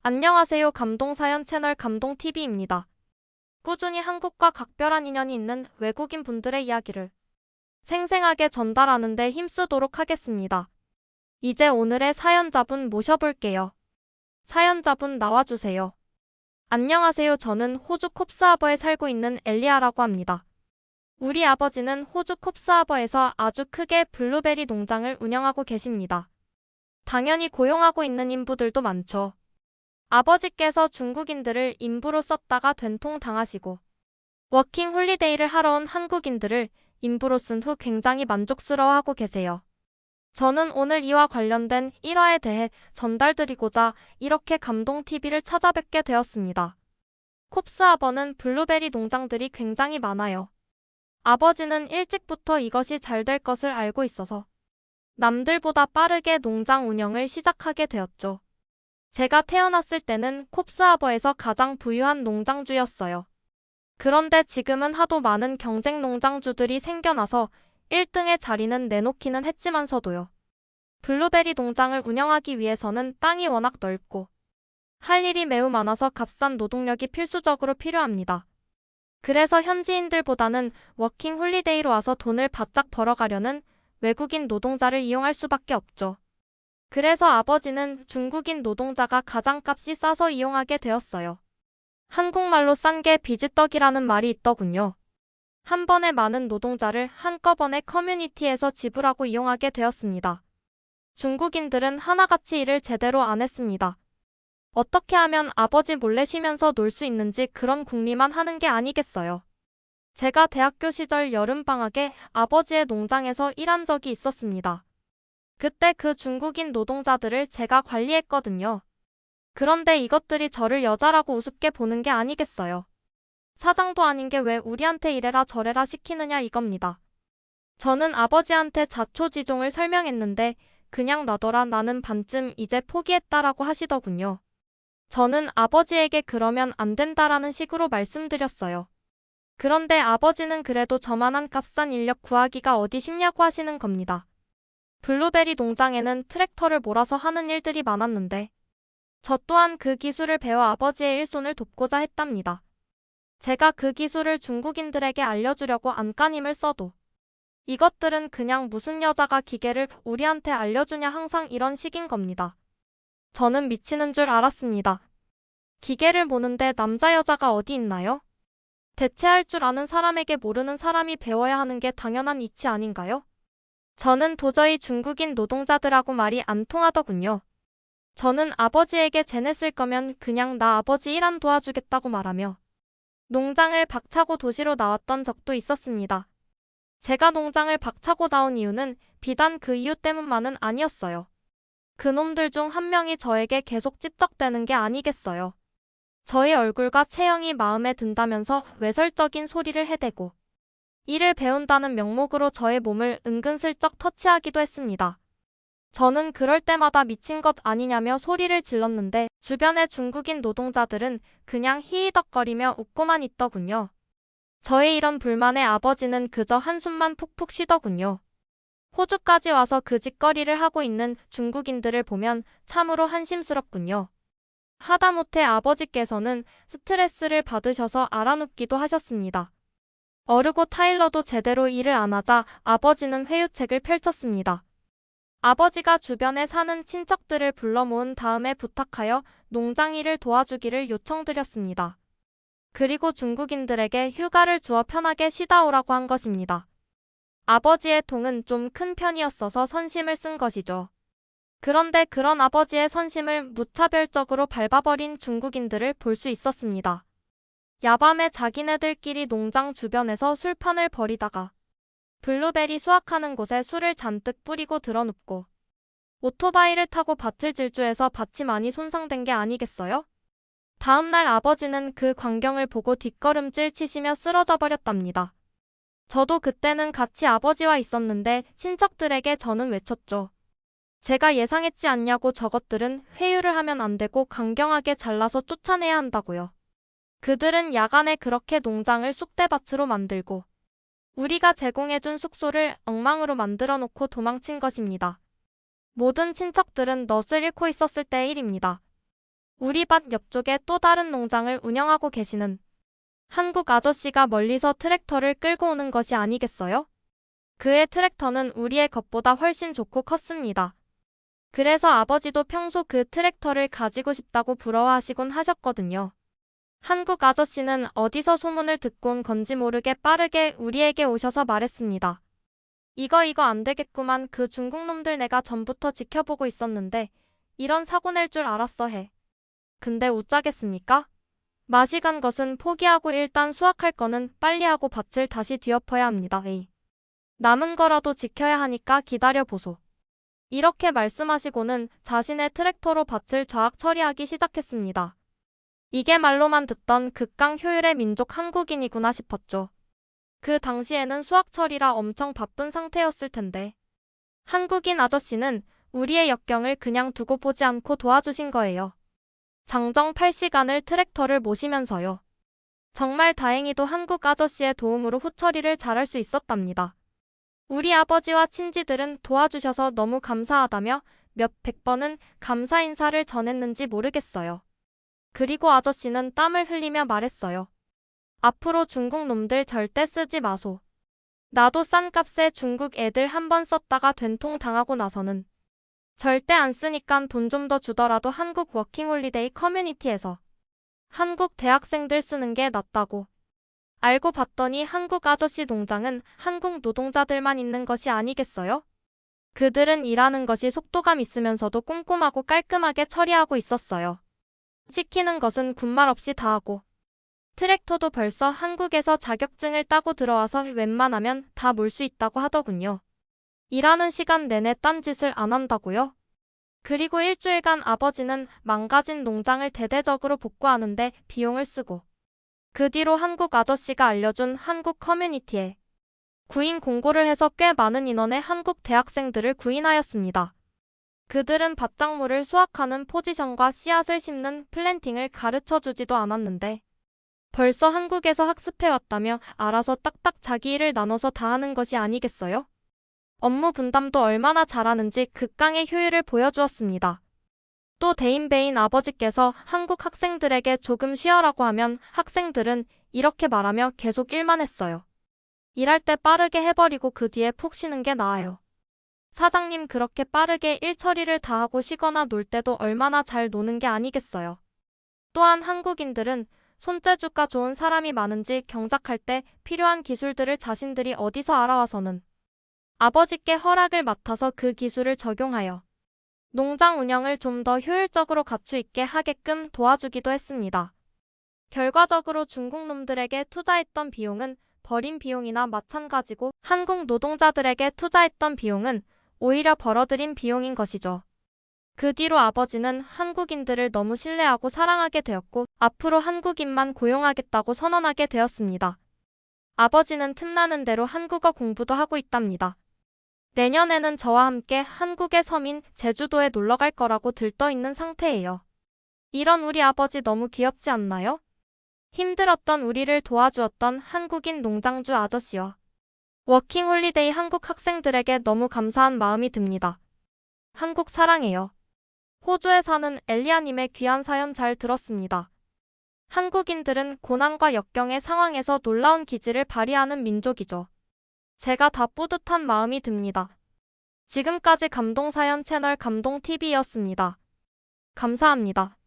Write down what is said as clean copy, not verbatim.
안녕하세요. 감동사연 채널 감동TV입니다. 꾸준히 한국과 각별한 인연이 있는 외국인 분들의 이야기를 생생하게 전달하는 데 힘쓰도록 하겠습니다. 이제 오늘의 사연자분 모셔볼게요. 사연자분 나와주세요. 안녕하세요. 저는 호주 콥스하버에 살고 있는 엘리아라고 합니다. 우리 아버지는 호주 콥스하버에서 아주 크게 블루베리 농장을 운영하고 계십니다. 당연히 고용하고 있는 인부들도 많죠. 아버지께서 중국인들을 인부로 썼다가 된통 당하시고 워킹 홀리데이를 하러 온 한국인들을 인부로 쓴 후 굉장히 만족스러워하고 계세요. 저는 오늘 이와 관련된 일화에 대해 전달드리고자 이렇게 감동TV를 찾아뵙게 되었습니다. 콥스하버는 블루베리 농장들이 굉장히 많아요. 아버지는 일찍부터 이것이 잘 될 것을 알고 있어서 남들보다 빠르게 농장 운영을 시작하게 되었죠. 제가 태어났을 때는 콥스하버에서 가장 부유한 농장주였어요. 그런데 지금은 하도 많은 경쟁 농장주들이 생겨나서 1등의 자리는 내놓기는 했지만서도요. 블루베리 농장을 운영하기 위해서는 땅이 워낙 넓고 할 일이 매우 많아서 값싼 노동력이 필수적으로 필요합니다. 그래서 현지인들보다는 워킹 홀리데이로 와서 돈을 바짝 벌어가려는 외국인 노동자를 이용할 수밖에 없죠. 그래서 아버지는 중국인 노동자가 가장 값이 싸서 이용하게 되었어요. 한국말로 싼 게 비지떡이라는 말이 있더군요. 한 번에 많은 노동자를 한꺼번에 커뮤니티에서 지불하고 이용하게 되었습니다. 중국인들은 하나같이 일을 제대로 안 했습니다. 어떻게 하면 아버지 몰래 쉬면서 놀 수 있는지 그런 궁리만 하는 게 아니겠어요. 제가 대학교 시절 여름방학에 아버지의 농장에서 일한 적이 있었습니다. 그때 그 중국인 노동자들을 제가 관리했거든요. 그런데 이것들이 저를 여자라고 우습게 보는 게 아니겠어요. 사장도 아닌 게 왜 우리한테 이래라 저래라 시키느냐 이겁니다. 저는 아버지한테 자초지종을 설명했는데 그냥 놔둬라 나는 반쯤 이제 포기했다라고 하시더군요. 저는 아버지에게 그러면 안 된다라는 식으로 말씀드렸어요. 그런데 아버지는 그래도 저만한 값싼 인력 구하기가 어디 쉽냐고 하시는 겁니다. 블루베리 농장에는 트랙터를 몰아서 하는 일들이 많았는데 저 또한 그 기술을 배워 아버지의 일손을 돕고자 했답니다. 제가 그 기술을 중국인들에게 알려주려고 안간힘을 써도 이것들은 그냥 무슨 여자가 기계를 우리한테 알려주냐 항상 이런 식인 겁니다. 저는 미치는 줄 알았습니다. 기계를 모는데 남자 여자가 어디 있나요? 대체 할 줄 아는 사람에게 모르는 사람이 배워야 하는 게 당연한 이치 아닌가요? 저는 도저히 중국인 노동자들하고 말이 안 통하더군요. 저는 아버지에게 재냈을 거면 그냥 나 아버지 일 안 도와주겠다고 말하며 농장을 박차고 도시로 나왔던 적도 있었습니다. 제가 농장을 박차고 나온 이유는 비단 그 이유 때문만은 아니었어요. 그놈들 중 한 명이 저에게 계속 찝적대는 게 아니겠어요. 저의 얼굴과 체형이 마음에 든다면서 외설적인 소리를 해대고 일을 배운다는 명목으로 저의 몸을 은근슬쩍 터치하기도 했습니다. 저는 그럴 때마다 미친 것 아니냐며 소리를 질렀는데 주변의 중국인 노동자들은 그냥 히히덕거리며 웃고만 있더군요. 저의 이런 불만에 아버지는 그저 한숨만 푹푹 쉬더군요. 호주까지 와서 그 짓거리를 하고 있는 중국인들을 보면 참으로 한심스럽군요. 하다못해 아버지께서는 스트레스를 받으셔서 알아눕기도 하셨습니다. 어르고 타일러도 제대로 일을 안 하자 아버지는 회유책을 펼쳤습니다. 아버지가 주변에 사는 친척들을 불러 모은 다음에 부탁하여 농장 일을 도와주기를 요청드렸습니다. 그리고 중국인들에게 휴가를 주어 편하게 쉬다 오라고 한 것입니다. 아버지의 통은 좀 큰 편이었어서 선심을 쓴 것이죠. 그런데 그런 아버지의 선심을 무차별적으로 밟아버린 중국인들을 볼 수 있었습니다. 야밤에 자기네들끼리 농장 주변에서 술판을 벌이다가 블루베리 수확하는 곳에 술을 잔뜩 뿌리고 드러눕고 오토바이를 타고 밭을 질주해서 밭이 많이 손상된 게 아니겠어요? 다음날 아버지는 그 광경을 보고 뒷걸음질 치시며 쓰러져 버렸답니다. 저도 그때는 같이 아버지와 있었는데 친척들에게 저는 외쳤죠. 제가 예상했지 않냐고 저것들은 회유를 하면 안 되고 강경하게 잘라서 쫓아내야 한다고요. 그들은 야간에 그렇게 농장을 쑥대밭으로 만들고 우리가 제공해준 숙소를 엉망으로 만들어 놓고 도망친 것입니다. 모든 친척들은 넛을 잃고 있었을 때의 일입니다. 우리 밭 옆쪽에 또 다른 농장을 운영하고 계시는 한국 아저씨가 멀리서 트랙터를 끌고 오는 것이 아니겠어요? 그의 트랙터는 우리의 것보다 훨씬 좋고 컸습니다. 그래서 아버지도 평소 그 트랙터를 가지고 싶다고 부러워하시곤 하셨거든요. 한국 아저씨는 어디서 소문을 듣고 온 건지 모르게 빠르게 우리에게 오셔서 말했습니다. 이거 안 되겠구만. 그 중국 놈들 내가 전부터 지켜보고 있었는데 이런 사고 낼 줄 알았어 해. 근데 웃자겠습니까? 맛이 간 것은 포기하고 일단 수확할 거는 빨리 하고 밭을 다시 뒤엎어야 합니다. 에이. 남은 거라도 지켜야 하니까 기다려보소. 이렇게 말씀하시고는 자신의 트랙터로 밭을 좌악 처리하기 시작했습니다. 이게 말로만 듣던 극강 효율의 민족 한국인이구나 싶었죠. 그 당시에는 수확 처리라 엄청 바쁜 상태였을 텐데. 한국인 아저씨는 우리의 역경을 그냥 두고 보지 않고 도와주신 거예요. 장정 8시간을 트랙터를 모시면서요. 정말 다행히도 한국 아저씨의 도움으로 후처리를 잘할 수 있었답니다. 우리 아버지와 친지들은 도와주셔서 너무 감사하다며 몇백 번은 감사 인사를 전했는지 모르겠어요. 그리고 아저씨는 땀을 흘리며 말했어요. 앞으로 중국 놈들 절대 쓰지 마소. 나도 싼 값에 중국 애들 한번 썼다가 된통 당하고 나서는 절대 안 쓰니깐 돈 좀 더 주더라도 한국 워킹홀리데이 커뮤니티에서 한국 대학생들 쓰는 게 낫다고. 알고 봤더니 한국 아저씨 농장은 한국 노동자들만 있는 것이 아니겠어요? 그들은 일하는 것이 속도감 있으면서도 꼼꼼하고 깔끔하게 처리하고 있었어요. 시키는 것은 군말 없이 다 하고. 트랙터도 벌써 한국에서 자격증을 따고 들어와서 웬만하면 다 몰 수 있다고 하더군요. 일하는 시간 내내 딴짓을 안 한다고요? 그리고 일주일간 아버지는 망가진 농장을 대대적으로 복구하는데 비용을 쓰고 그 뒤로 한국 아저씨가 알려준 한국 커뮤니티에 구인 공고를 해서 꽤 많은 인원의 한국 대학생들을 구인하였습니다. 그들은 밭작물을 수확하는 포지션과 씨앗을 심는 플랜팅을 가르쳐주지도 않았는데 벌써 한국에서 학습해왔다며 알아서 딱딱 자기 일을 나눠서 다 하는 것이 아니겠어요? 업무 분담도 얼마나 잘하는지 극강의 효율을 보여주었습니다. 또 대인배인 아버지께서 한국 학생들에게 조금 쉬어라고 하면 학생들은 이렇게 말하며 계속 일만 했어요. 일할 때 빠르게 해버리고 그 뒤에 푹 쉬는 게 나아요. 사장님 그렇게 빠르게 일 처리를 다 하고 쉬거나 놀 때도 얼마나 잘 노는 게 아니겠어요. 또한 한국인들은 손재주가 좋은 사람이 많은지 경작할 때 필요한 기술들을 자신들이 어디서 알아와서는 아버지께 허락을 맡아서 그 기술을 적용하여 농장 운영을 좀 더 효율적으로 갖추 있게 하게끔 도와주기도 했습니다. 결과적으로 중국 놈들에게 투자했던 비용은 버린 비용이나 마찬가지고 한국 노동자들에게 투자했던 비용은 오히려 벌어들인 비용인 것이죠. 그 뒤로 아버지는 한국인들을 너무 신뢰하고 사랑하게 되었고 앞으로 한국인만 고용하겠다고 선언하게 되었습니다. 아버지는 틈나는 대로 한국어 공부도 하고 있답니다. 내년에는 저와 함께 한국의 섬인 제주도에 놀러 갈 거라고 들떠있는 상태예요. 이런 우리 아버지 너무 귀엽지 않나요? 힘들었던 우리를 도와주었던 한국인 농장주 아저씨와 워킹홀리데이 한국 학생들에게 너무 감사한 마음이 듭니다. 한국 사랑해요. 호주에 사는 엘리아님의 귀한 사연 잘 들었습니다. 한국인들은 고난과 역경의 상황에서 놀라운 기질을 발휘하는 민족이죠. 제가 다 뿌듯한 마음이 듭니다. 지금까지 감동사연 채널 감동TV였습니다. 감사합니다.